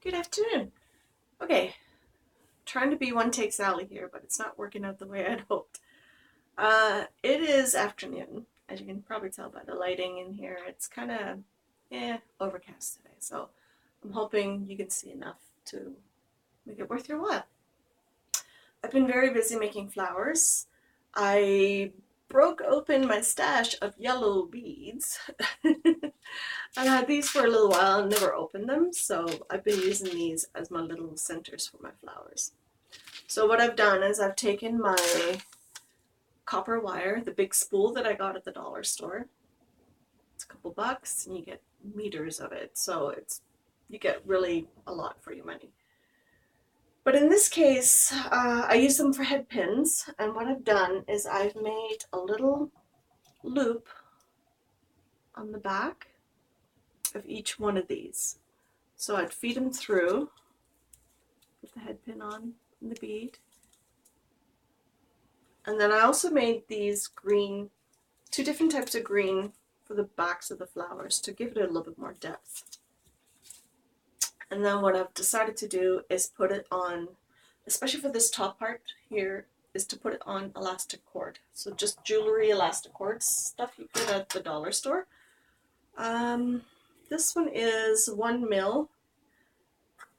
Good afternoon. Okay, trying to be one take Sally here, but it's not working out the way I'd hoped. It is afternoon, as you can probably tell by the lighting in here. It's kind of, overcast today, so I'm hoping you can see enough to make it worth your while. I've been very busy making flowers. I broke open my stash of yellow beads. I've had these for a little while and never opened them, so I've been using these as my little centers for my flowers. So what I've done is I've taken my copper wire, the big spool that I got at the dollar store. It's a couple bucks and you get meters of it, so you get really a lot for your money. But in this case, I use them for head pins, and what I've done is I've made a little loop on the back of each one of these. So I'd feed them through, put the head pin on the bead, and then I also made these green, two different types of green for the backs of the flowers to give it a little bit more depth. And then what I've decided to do is put it on, especially for this top part here, is to put it on elastic cord. So just jewelry elastic cord stuff you get at the dollar store. This one is 1 mil,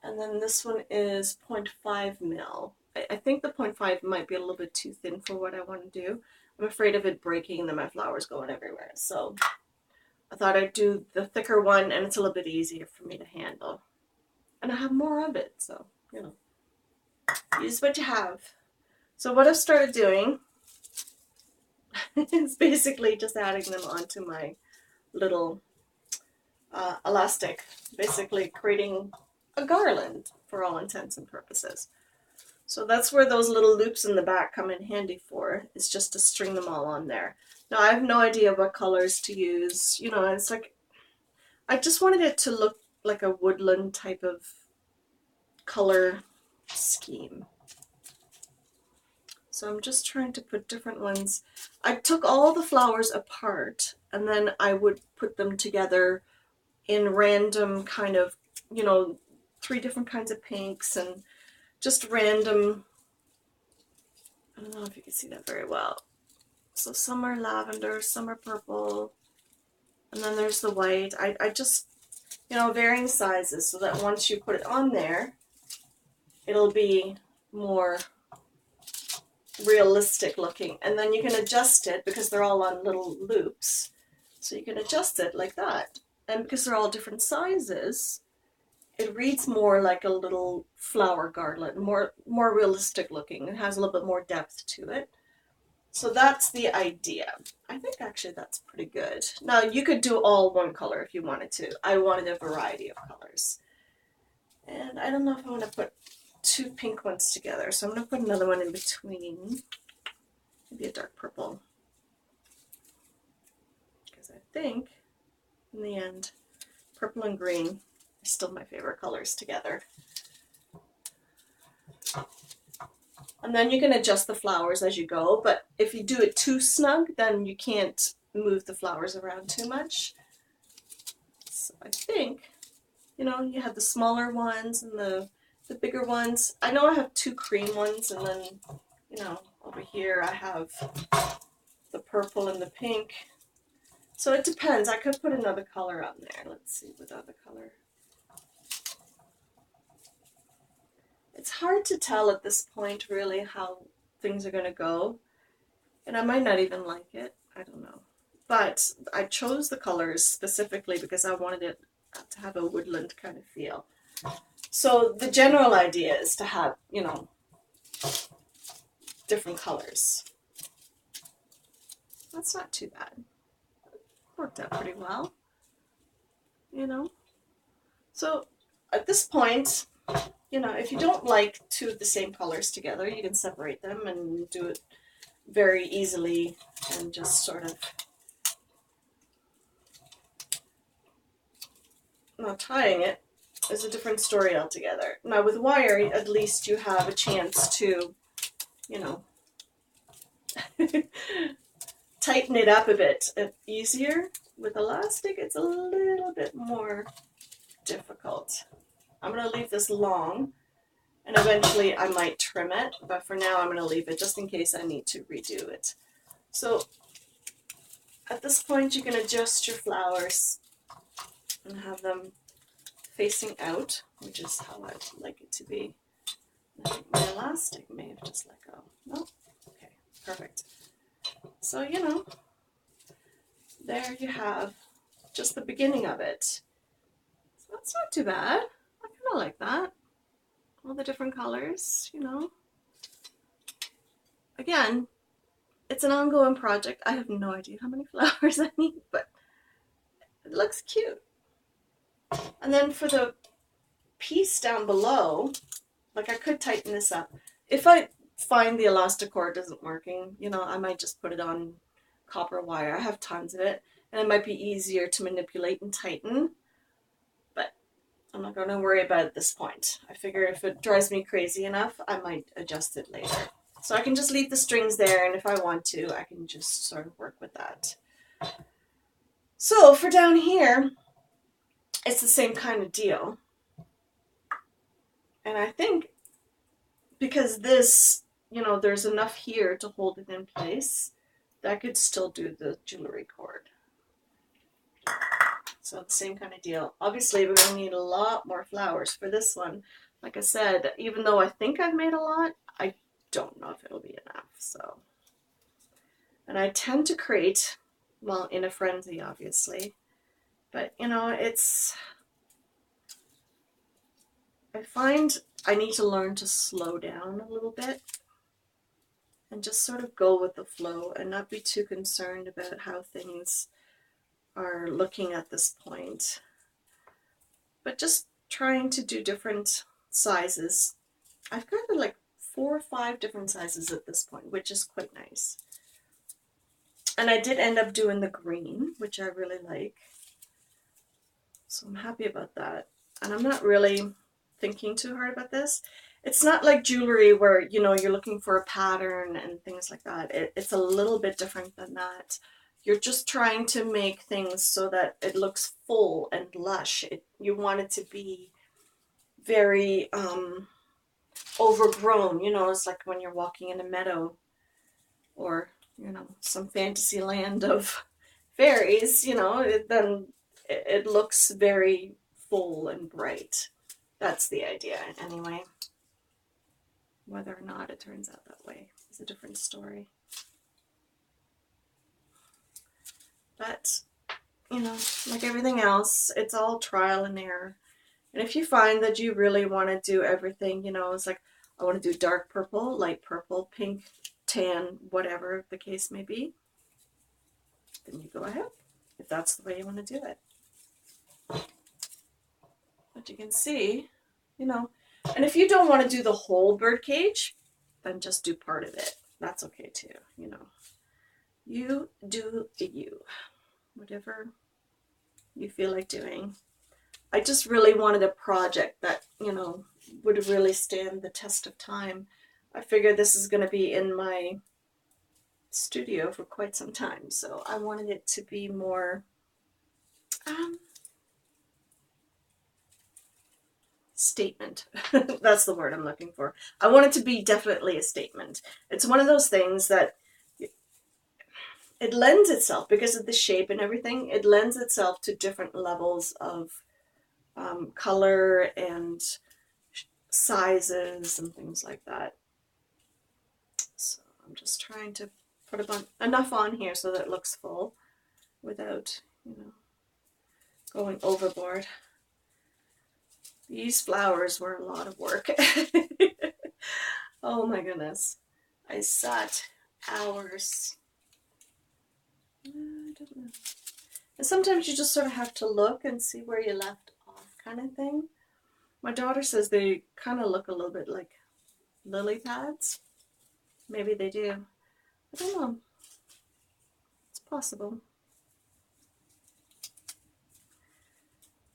and then this one is 0.5 mil. I think the 0.5 might be a little bit too thin for what I want to do. I'm afraid of it breaking and then my flowers going everywhere. So I thought I'd do the thicker one, and it's a little bit easier for me to handle. And I have more of it, so, use what you have. So what I've started doing is basically just adding them onto my little elastic, basically creating a garland for all intents and purposes. So that's where those little loops in the back come in handy for, is just to string them all on there. Now I have no idea what colors to use, it's like, I just wanted it to look like a woodland type of color scheme. So I'm just trying to put different ones. I took all the flowers apart and then I would put them together in random kind of, 3 different kinds of pinks and just random, I don't know if you can see that very well. So some are lavender, some are purple, and then there's the white. I just, varying sizes so that once you put it on there, it'll be more realistic looking. And then you can adjust it because they're all on little loops. So you can adjust it like that. And because they're all different sizes, it reads more like a little flower garland, more realistic looking. It has a little bit more depth to it. So that's the idea. I think actually that's pretty good. Now you could do all one color if you wanted to. I wanted a variety of colors. And I don't know if I want to put 2 pink ones together, so I'm going to put another one in between. Maybe a dark purple. Because I think, in the end, purple and green are still my favorite colors together. And then you can adjust the flowers as you go, but if you do it too snug, then you can't move the flowers around too much. So I think, you have the smaller ones and the bigger ones. I know I have 2 cream ones, and then, over here I have the purple and the pink. So it depends. I could put another color on there. Let's see what other color. It's hard to tell at this point really how things are going to go, and I might not even like it. I don't know. But I chose the colors specifically because I wanted it to have a woodland kind of feel. So the general idea is to have, different colors. That's not too bad. Worked out pretty well, So at this point, if you don't like 2 of the same colors together, you can separate them and do it very easily and just sort of. Now tying it is a different story altogether. Now with wire, at least you have a chance to, tighten it up a bit easier. With elastic, it's a little bit more difficult. I'm going to leave this long, and eventually I might trim it, but for now I'm going to leave it just in case I need to redo it. So at this point you can adjust your flowers and have them facing out, which is how I'd like it to be. I think my elastic may have just let go. No? Okay, perfect. So, you know, there you have just the beginning of it. So that's not too bad. I kind of like that. All the different colors, you know. Again, it's an ongoing project. I have no idea how many flowers I need, but it looks cute. And then for the piece down below, like I could tighten this up. If I find the elastic cord isn't working, you know, I might just put it on copper wire. I have tons of it, and it might be easier to manipulate and tighten, but I'm not going to worry about it at this point. I figure if it drives me crazy enough, I might adjust it later. So I can just leave the strings there, and if I want to, I can just sort of work with that. So for down here, it's the same kind of deal. And I think because this, you know, there's enough here to hold it in place, that I could still do the jewelry cord. So the same kind of deal. Obviously, we're going to need a lot more flowers for this one. Like I said, even though I think I've made a lot, I don't know if it'll be enough. So, and I tend to create, well, in a frenzy, obviously. But, you know, I find I need to learn to slow down a little bit and just sort of go with the flow and not be too concerned about how things are looking at this point. But just trying to do different sizes. I've got like 4 or 5 different sizes at this point, which is quite nice. And I did end up doing the green, which I really like. So I'm happy about that. And I'm not really thinking too hard about this. It's not like jewelry where, you know, you're looking for a pattern and things like that. It's a little bit different than that. You're just trying to make things so that it looks full and lush. You want it to be very overgrown. You know, it's like when you're walking in a meadow or, you know, some fantasy land of fairies, you know, then it looks very full and bright. That's the idea anyway. Whether or not it turns out that way is a different story. But, you know, like everything else, it's all trial and error. And if you find that you really want to do everything, you know, it's like, I want to do dark purple, light purple, pink, tan, whatever the case may be, then you go ahead, if that's the way you want to do it. But you can see, you know, and if you don't want to do the whole birdcage, then just do part of it. That's okay too, you know. You do you, whatever you feel like doing. I just really wanted a project that, you know, would really stand the test of time. I figured this is going to be in my studio for quite some time, so I wanted it to be more statement. That's the word I'm looking for. I want it to be definitely a statement. It's one of those things that it lends itself, because of the shape and everything, it lends itself to different levels of color and sizes and things like that. So I'm just trying to put enough on here so that it looks full without, you know, going overboard. These flowers were a lot of work. Oh my goodness. I sat hours. I don't know. And sometimes you just sort of have to look and see where you left off, kind of thing. My daughter says they kind of look a little bit like lily pads. Maybe they do. I don't know. It's possible.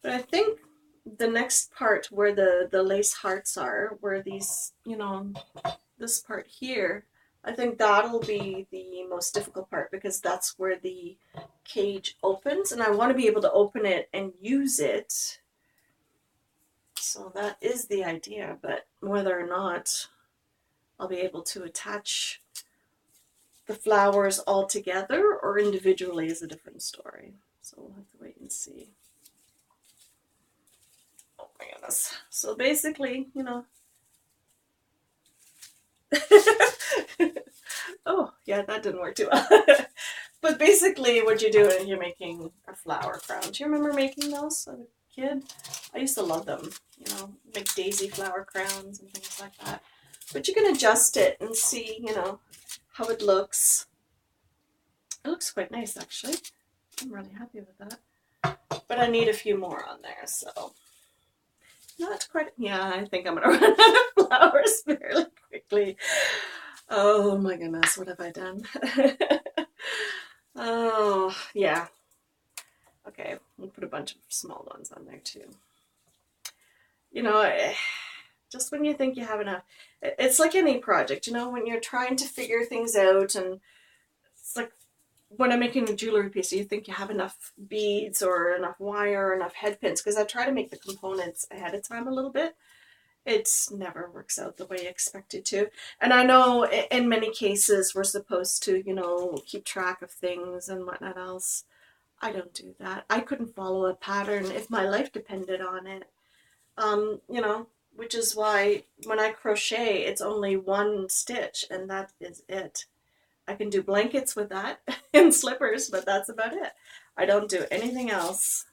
But I think the next part where the lace hearts are, where these, you know, this part here, I think that'll be the most difficult part, because that's where the cage opens, and I want to be able to open it and use it So that is the idea, but whether or not I'll be able to attach the flowers all together or individually is a different story. So we'll have to wait and see. Oh my goodness. So basically, you know. Oh, yeah, that didn't work too well. But basically what you're doing, you're making a flower crown. Do you remember making those as a kid? I used to love them, you know, make daisy flower crowns and things like that. But you can adjust it and see, you know, how it looks. It looks quite nice, actually. I'm really happy with that. But I need a few more on there, so. Not quite, yeah, I think I'm going to run out of flowers fairly quickly. Oh my goodness, what have I done? Oh, yeah. Okay, we'll put a bunch of small ones on there too. You know, just when you think you have enough, it's like any project, you know, when you're trying to figure things out, and it's like when I'm making a jewelry piece, you think you have enough beads or enough wire or enough head pins, because I try to make the components ahead of time a little bit. It never works out the way you expect it to. And I know in many cases we're supposed to, you know, keep track of things and whatnot else. I don't do that. I couldn't follow a pattern if my life depended on it. You know, which is why when I crochet, it's only one stitch and that is it. I can do blankets with that and slippers, but that's about it. I don't do anything else.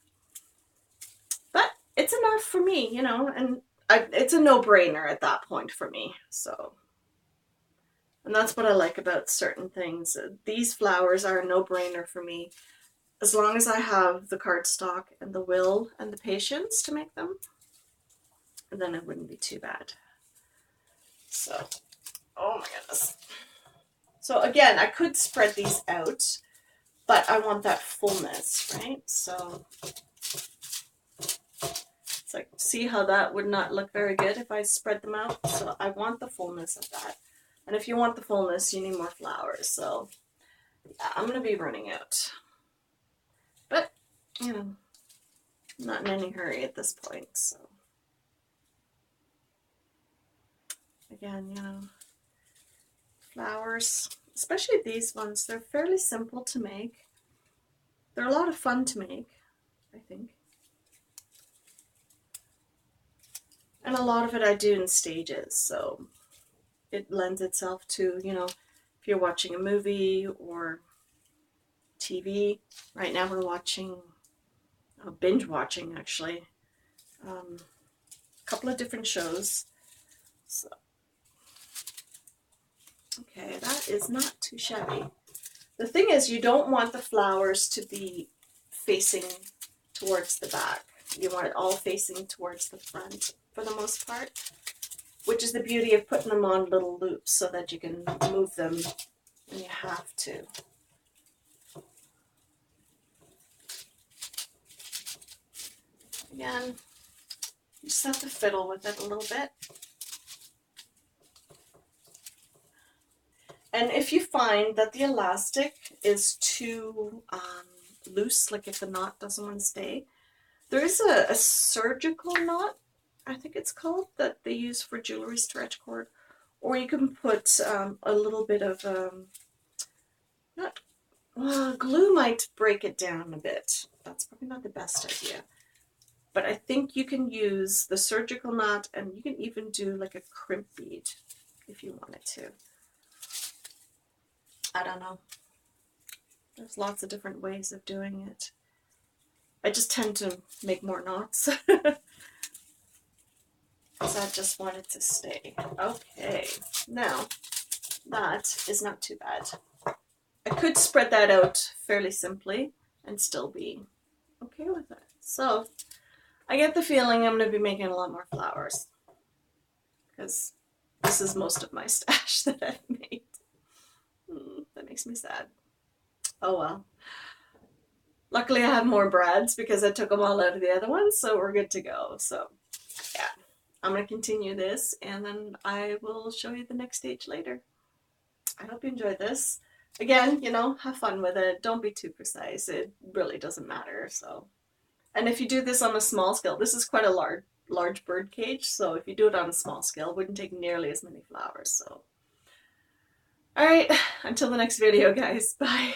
But it's enough for me, you know, and it's a no-brainer at that point for me. So, and that's what I like about certain things. These flowers are a no-brainer for me. As long as I have the cardstock and the will and the patience to make them, then it wouldn't be too bad. So, oh my goodness. So again, I could spread these out, but I want that fullness, right? So it's like, see how that would not look very good if I spread them out? So I want the fullness of that. And if you want the fullness, you need more flowers. So yeah, I'm going to be running out. But, you know, I'm not in any hurry at this point, so. Again, you know, flowers, especially these ones, they're fairly simple to make. They're a lot of fun to make, I think. And a lot of it I do in stages, so it lends itself to, you know, if you're watching a movie or TV. Right now we're watching, binge watching actually, a couple of different shows. So, okay, that is not too shabby. The thing is, you don't want the flowers to be facing towards the back. You want it all facing towards the front for the most part, which is the beauty of putting them on little loops so that you can move them when you have to. Again, you just have to fiddle with it a little bit. And if you find that the elastic is too loose, like if the knot doesn't want to stay, there is a surgical knot, I think it's called, that they use for jewelry stretch cord. Or you can put a little bit of, glue might break it down a bit. That's probably not the best idea. But I think you can use the surgical knot, and you can even do like a crimp bead if you wanted to. I don't know. There's lots of different ways of doing it. I just tend to make more knots because I just want it to stay. Okay, now that is not too bad. I could spread that out fairly simply and still be okay with it. So I get the feeling I'm going to be making a lot more flowers because this is most of my stash that I've made. That makes me sad. Oh well. Luckily I have more brads because I took them all out of the other ones, so we're good to go. So yeah, I'm going to continue this and then I will show you the next stage later. I hope you enjoyed this. Again, you know, have fun with it. Don't be too precise. It really doesn't matter. So, and if you do this on a small scale, this is quite a large bird cage, so if you do it on a small scale, it wouldn't take nearly as many flowers. So, all right, until the next video, guys. Bye.